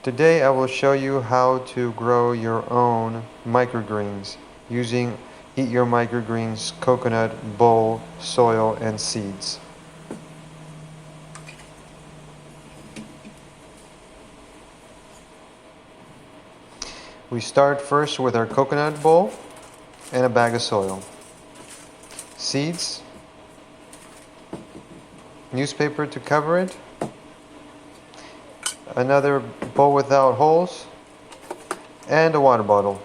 Today I will show you how to grow your own microgreens using Eat Your Microgreens coconut bowl, soil, and seeds. We start first with our coconut bowl and a bag of soil. Seeds, newspaper to cover it, another bowl without holes, and a water bottle.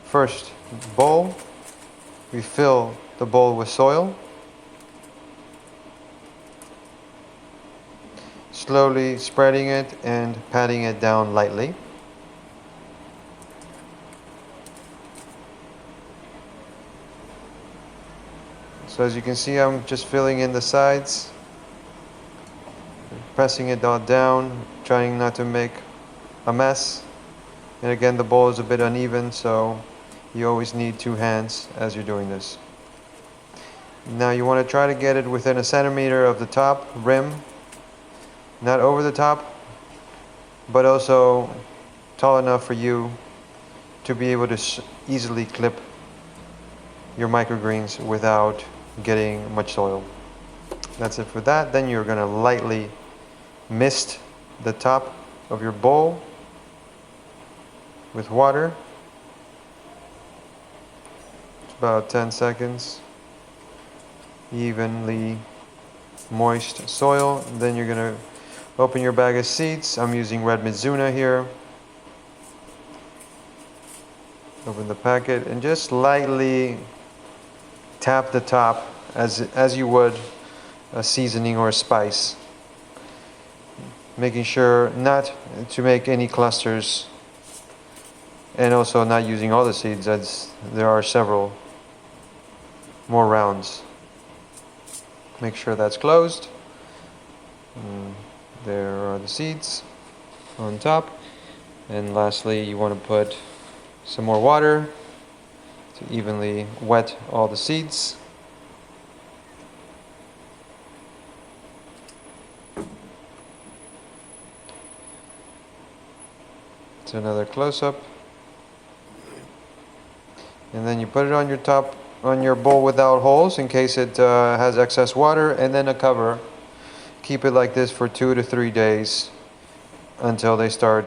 First bowl, we fill the bowl with soil. Slowly spreading it and patting it down lightly. So as you can see, I'm just filling in the sides, pressing it all down, trying not to make a mess. And again, the bowl is a bit uneven, so you always need two hands as you're doing this. Now you want to try to get it within a centimeter of the top rim, not over the top, but also tall enough for you to be able to easily clip your microgreens without getting much soil. That's it for that. Then you're going to lightly mist the top of your bowl with water. It's about 10 seconds. Evenly moist soil. Then you're going to open your bag of seeds. I'm using red Mizuna here. Open the packet and just lightly tap the top as you would a seasoning or a spice. Making sure not to make any clusters, and also not using all the seeds as there are several more rounds. Make sure that's closed. There are the seeds on top. And lastly, you want to put some more water to evenly wet all the seeds. It's another close-up. And then you put it on your top, on your bowl without holes in case it has excess water, and then a cover. Keep it like this for 2 to 3 days until they start